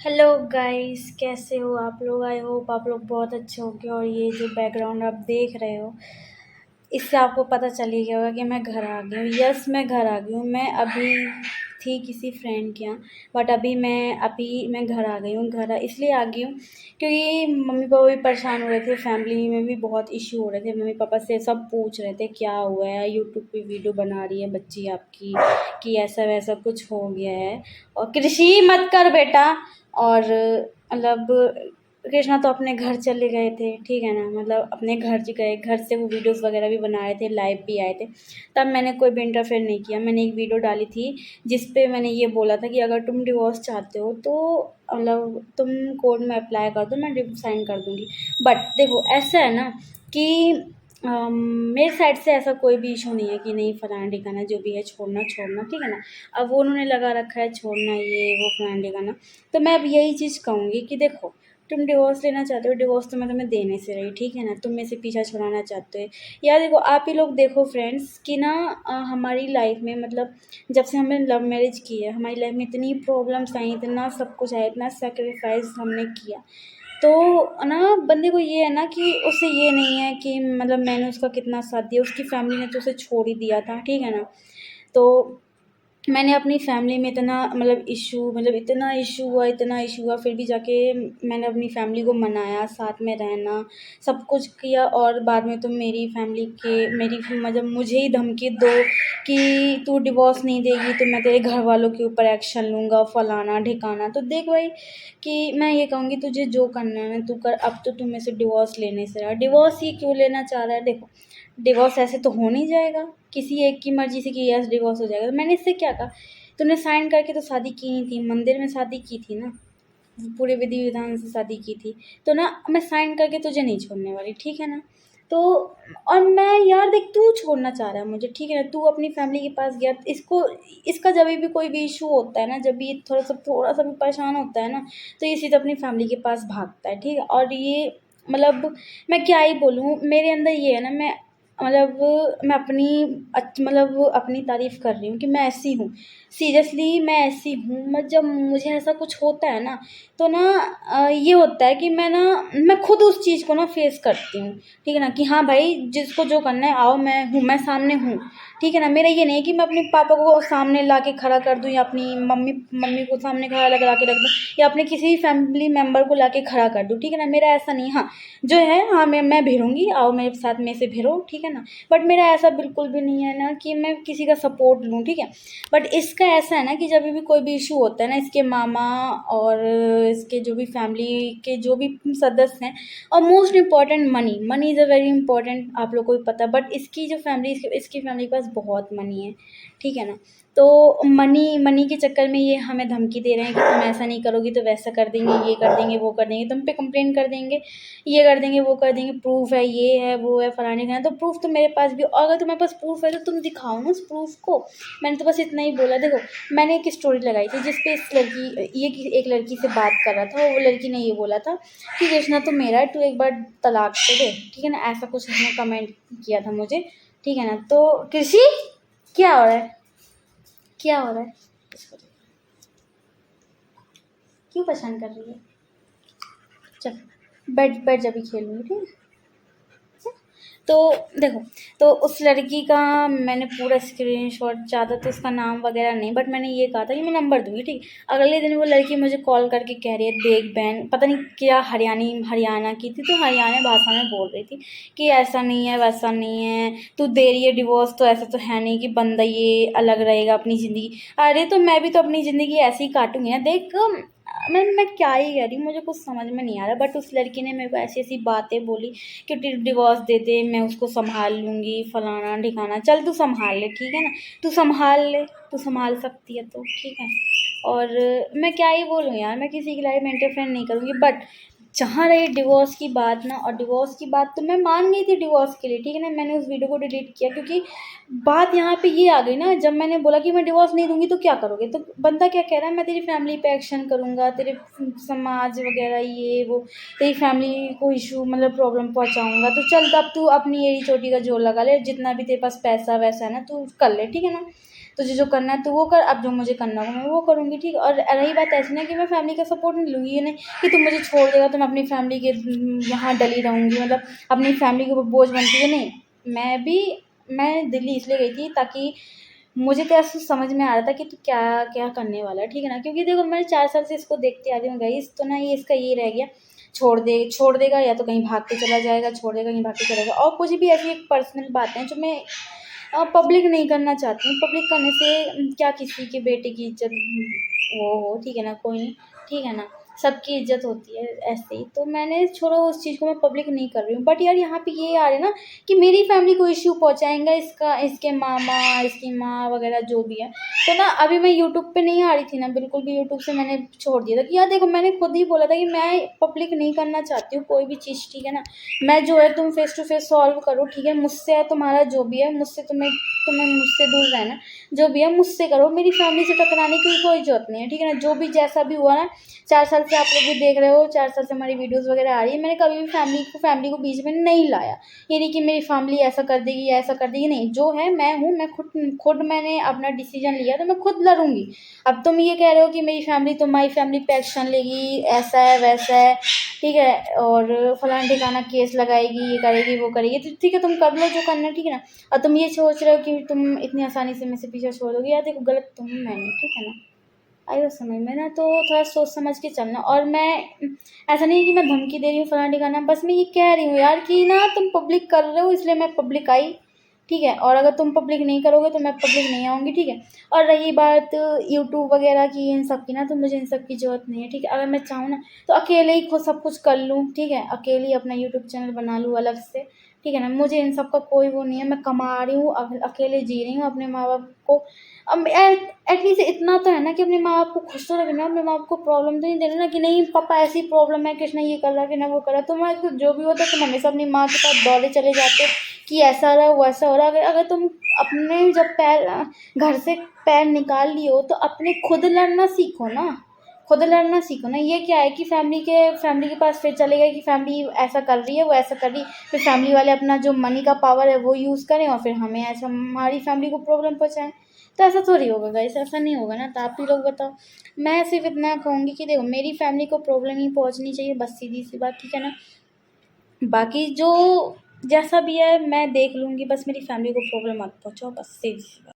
Hello guys, कैसे हो आप लोग। आई होप आप लोग बहुत अच्छे होंगे। और ये जो बैकग्राउंड आप देख रहे हो, इससे आपको पता चल ही गया होगा कि मैं घर आ गई हूँ। यस, मैं घर आ गई हूँ। मैं अभी थी किसी फ्रेंड के यहाँ, बट अभी मैं घर आ गई हूँ। इसलिए आ गई हूँ क्योंकि मम्मी पापा भी परेशान हो रहे थे, फैमिली में भी बहुत इश्यू हो रहे थे। मम्मी पापा से सब पूछ रहे थे क्या हुआ है, यूट्यूब पे वीडियो बना रही है बच्ची आपकी कि ऐसा वैसा कुछ हो गया है। और कृषि मत कर बेटा। और मतलब कृष्णा तो अपने घर चले गए थे, ठीक है ना। मतलब अपने घर गए, घर से वो वीडियोस वगैरह भी बनाए थे, लाइव भी आए थे। तब मैंने कोई भी इंटरफेयर नहीं किया। मैंने एक वीडियो डाली थी जिस पे मैंने ये बोला था कि अगर तुम डिवोर्स चाहते हो तो मतलब तुम कोर्ट में अप्लाई कर दो, मैं साइन कर दूँगी। बट देखो ऐसा है ना कि मेरे साइड से ऐसा कोई भी इशू नहीं है कि नहीं फलाना ठिकाना जो भी है छोड़ना छोड़ना, ठीक है ना। अब वो उन्होंने लगा रखा है छोड़ना ये वो फलाना ठिकाना। तो मैं अब यही चीज़ कहूँगी कि देखो, तुम डिवोर्स लेना चाहते हो, डिवोर्स तो मैं तुम्हें देने से रही, ठीक है ना। तुम मेरे से पीछा छुड़ाना चाहते हो। यार देखो, आप ही लोग देखो फ्रेंड्स कि ना हमारी लाइफ में मतलब जब से हमने लव मैरिज की है, हमारी लाइफ में इतनी प्रॉब्लम्स आई, इतना सब कुछ आया, इतना सेक्रीफाइस हमने किया। तो ना बंदे को ये है ना कि उसे ये नहीं है कि मतलब मैंने उसका कितना साथ दिया, उसकी फैमिली ने तो उसे छोड़ ही दिया था, ठीक है ना। तो मैंने अपनी फैमिली में इतना इशू हुआ, फिर भी जाके मैंने अपनी फैमिली को मनाया, साथ में रहना, सब कुछ किया। और बाद में तुम मेरी फैमिली के मेरी मतलब मुझे ही धमकी दो कि तू डिवोर्स नहीं देगी तो मैं तेरे घर वालों के ऊपर एक्शन लूँगा, फलाना ढिकाना। तो देख भाई, कि मैं ये कहूँगी तुझे जो करना है ना तू कर। अब तो तुम मेरे से डिवोर्स लेने से रहा, डिवोर्स ही क्यों लेना चाह रहा है। देखो, डिवोर्स ऐसे तो हो नहीं जाएगा किसी एक की मर्जी से कि यस डिवोर्स हो जाएगा। तो मैंने इससे क्या कहा, तूने साइन करके तो शादी की नहीं थी, मंदिर में शादी की थी ना, पूरे विधि विधान से शादी की थी। तो ना मैं साइन करके तुझे नहीं छोड़ने वाली, ठीक है ना। तो और मैं यार देख, तू छोड़ना चाह रहा है मुझे, ठीक है ना। तू अपनी फैमिली के पास गया, इसको इसका जब भी कोई भी इशू होता है ना, जब भी थोड़ा सा भी परेशान होता है ना, तो ये सीधा अपनी फैमिली के पास भागता है, ठीक है। और ये मतलब मैं क्या ही बोलूँ, मेरे अंदर ये है ना, मैं मतलब अपनी तारीफ़ कर रही हूँ कि मैं ऐसी हूँ। सीरियसली मैं ऐसी हूँ। जब मुझे ऐसा कुछ होता है ना, तो ना ये होता है कि मैं खुद उस चीज़ को ना फेस करती हूँ, ठीक है ना। कि हाँ भाई, जिसको जो करना है आओ, मैं सामने हूँ, ठीक है ना। मेरा ये नहीं है कि मैं अपने पापा को सामने ला के खड़ा कर दूँ, या अपनी मम्मी मम्मी को सामने खड़ा लगा के रख दूँ, या अपने किसी भी फैमिली मेम्बर को ला के खड़ा कर दूँ, ठीक है ना। मेरा ऐसा नहीं। हाँ, जो है, हाँ मैं भिड़ूँगी, आओ मेरे साथ में से भिड़ो, ठीक है ना। बट मेरा ऐसा बिल्कुल भी नहीं है ना कि मैं किसी का सपोर्ट लूँ, ठीक है। बट इसका ऐसा है ना कि जब भी कोई भी इशू होता है ना, इसके मामा और इसके जो भी फैमिली के जो भी सदस्य हैं, और most important money, money is a very important, आप लोग को भी पता है। बट इसकी फैमिली के पास बहुत मनी है, ठीक है ना। तो मनी मनी के चक्कर में ये हमें धमकी दे रहे हैं कि तुम ऐसा नहीं करोगी तो वैसा कर देंगे, ये कर देंगे, वो कर देंगे, तुम पे कंप्लेंट कर देंगे, ये कर देंगे, वो कर देंगे, प्रूफ है, ये है, वो है, फलाने का है। तो प्रूफ तो मेरे पास भी, और अगर तुम्हारे पास प्रूफ है तो तुम दिखाओ ना उस प्रूफ को। मैंने तो बस इतना ही बोला। देखो, मैंने एक स्टोरी लगाई थी जिस पे एक लड़की से बात कर रहा था, और वो लड़की ने ये बोला था कि कृष्णा तो मेरा है, तू एक बार तलाक तो दे, ठीक है ना। ऐसा कुछ उसने कमेंट किया था मुझे, ठीक है ना। तो कृषि, क्या हो रहा है, क्या हो रहा है, क्यों परेशान कर रही है। चल, बैठ बैठ, जब भी खेलूंगी, ठीक है। तो देखो, तो उस लड़की का मैंने पूरा स्क्रीनशॉट, ज़्यादा तो उसका नाम वगैरह नहीं, बट मैंने ये कहा था कि मैं नंबर दूंगी, ठीक। अगले दिन वो लड़की मुझे कॉल करके कह रही है, देख बहन, पता नहीं क्या हरियाणा की थी, तो हरियाणा भाषा में बोल रही थी कि ऐसा नहीं है, वैसा नहीं है, तू दे रही है डिवोर्स तो ऐसा तो है नहीं कि बंदा ये अलग रहेगा अपनी ज़िंदगी। अरे तो मैं भी तो अपनी ज़िंदगी ऐसे ही काटूंगी ना। देख, मैं क्या ही कह रही हूँ, मुझे कुछ समझ में नहीं आ रहा। बट उस लड़की ने मेरे को ऐसी ऐसी बातें बोली कि डिवोर्स दे दे, मैं उसको संभाल लूँगी, फलाना ढिकाना। चल तू संभाल ले, ठीक है ना। तू संभाल ले, तू संभाल सकती है तो ठीक है। और मैं क्या ही बोलूँ यार, मैं किसी की लाइफ में इंटरफेयर नहीं करूँगी। बट जहाँ रही डिवोर्स की बात ना, और डिवोर्स की बात तो मैं मान गई थी डिवोर्स के लिए, ठीक है ना। मैंने उस वीडियो को डिलीट किया क्योंकि बात यहाँ पे ये आ गई ना, जब मैंने बोला कि मैं डिवोर्स नहीं दूंगी तो क्या करोगे, तो बंदा क्या कह रहा है, मैं तेरी फैमिली पे एक्शन करूँगा, तेरे समाज वगैरह ये वो, तेरी फैमिली को इशू मतलब प्रॉब्लम पहुँचाऊँगा। तो चल, तब तू अपनी एड़ी चोटी का जोर लगा ले, जितना भी तेरे पास पैसा वैसा है ना तू कर ले, ठीक है ना। तुझे जो करना है तू वो कर, अब जो मुझे करना होगा मैं वो करूँगी, ठीक है। और रही बात ऐसी ना कि मैं फैमिली का सपोर्ट नहीं लूँगी, ये नहीं कि तुम मुझे छोड़ देगा तो मैं अपनी फैमिली के यहाँ डली रहूँगी, मतलब अपनी फैमिली के ऊपर बोझ बनती है, नहीं। मैं दिल्ली इसलिए गई थी ताकि मुझे क्या समझ में आ रहा था कि तू क्या क्या करने वाला है, ठीक है ना। क्योंकि देखो मैं 4 साल से इसको देखती आ रही हूँ गाइस, तो ना ये इसका ये रह गया, छोड़ देगा या तो कहीं भाग के चला जाएगा, छोड़ देगा कहीं भाग के चला जाएगा। और कुछ भी ऐसी एक पर्सनल बातें हैं जो मैं पब्लिक नहीं करना चाहती हूँ। पब्लिक करने से क्या किसी के बेटे की इज्जत वो हो, ठीक है ना, कोई नहीं, ठीक है ना, सबकी इज्जत होती है ऐसे ही। तो मैंने छोड़ो उस चीज़ को, मैं पब्लिक नहीं कर रही हूँ। बट यार यहाँ पे ये आ रहा है ना कि मेरी फैमिली को इश्यू पहुँचाएगा इसका, इसके मामा, इसकी माँ वगैरह जो भी है। तो ना अभी मैं यूट्यूब पे नहीं आ रही थी ना, बिल्कुल भी यूट्यूब से मैंने छोड़ दिया था कि यार देखो मैंने खुद ही बोला था कि मैं पब्लिक नहीं करना चाहती हूँ कोई भी चीज़, ठीक है ना। मैं जो है तुम फेस टू फेस सॉल्व करो, ठीक है, मुझसे है तुम्हारा जो भी है, मुझसे तुम्हें मुझसे दूर रहना, जो भी है मुझसे करो, मेरी फैमिली से टकराने की कोई जरूरत नहीं है, ठीक है ना। जो भी जैसा भी हुआ ना, 4 साल से आप लोग भी देख रहे हो, 4 साल से हमारी वीडियोस वगैरह आ रही है, मैंने कभी भी फैमिली को बीच में नहीं लाया। ये नहीं कि मेरी फैमिली ऐसा कर देगी या ऐसा कर देगी, नहीं, जो है मैं हूँ, मैं खुद मैंने अपना डिसीजन लिया तो मैं खुद लड़ूंगी। अब तुम ये कह रहे हो कि मेरी फैमिली तुम्हारी फैमिली पे एक्शन लेगी, ऐसा है वैसा है, ठीक है, और फलाना ठिकाना केस लगाएगी, ये करेगी वो करेगी, तो ठीक है तुम कर लो जो करना है, ठीक है ना। और तुम ये सोच रहे हो कि तुम इतनी आसानी से मेरे से पीछे छोड़ दोगे, यार देखो गलत तुम मैं नहीं, ठीक है ना। आइए समझ में ना, तो थोड़ा सोच समझ के चलना। और मैं ऐसा नहीं है कि मैं धमकी दे रही हूँ फलाना ठिकाना, बस मैं ये कह रही हूँ यार कि ना तुम पब्लिक कर रहे हो इसलिए मैं पब्लिक आई, ठीक है। और अगर तुम पब्लिक नहीं करोगे तो मैं पब्लिक नहीं आऊँगी, ठीक है। और रही बात यूट्यूब वगैरह की इन सब की ना, तो मुझे इन सब की ज़रूरत नहीं है, ठीक है। अगर मैं चाहूँ ना तो अकेले ही खुद सब कुछ कर लूँ, ठीक है, अकेले ही अपना यूट्यूब चैनल बना लूँ अलग से, ठीक है ना। मुझे इन सब का कोई वो नहीं है, मैं कमा रही हूँ, अकेले जी रही हूँ, अपने माँ बाप को अब एटलीस्ट इतना तो है ना कि अपने माँ बाप को खुश तो रखना, अपने माँ बाप को प्रॉब्लम तो नहीं देना ना कि नहीं पापा ऐसी प्रॉब्लम है, कृष्णा ये कर रहा है, कृष्णा वो कर रहा है। तुम्हारा जो भी होता है तुम हमेशा अपनी माँ के पास दौड़े चले जाते हो कि ऐसा हो रहा है वैसा हो रहा है। अगर तुम अपने जब घर से पैर निकाल लिए हो तो अपने खुद लड़ना सीखो ना, खुद लड़ना सीखो ना। ये क्या है कि फैमिली के पास फिर चले गए कि फैमिली ऐसा कर रही है वो ऐसा कर रही है, फिर फैमिली वाले अपना जो मनी का पावर है वो यूज़ करें और फिर हमें ऐसा हमारी फैमिली को प्रॉब्लम पहुँचाएं। तो ऐसा थोड़ी होगा गाइस, ऐसा नहीं होगा ना। तो आप ही लोग बताओ। मैं सिर्फ इतना कहूँगी कि देखो मेरी फैमिली को प्रॉब्लम ही पहुँचनी चाहिए, बस सीधी सी बात, ठीक है ना। बाकी जो जैसा भी है मैं देख लूँगी, बस मेरी फैमिली को प्रॉब्लम मत पहुँचाओ, बस सीधी सी बात।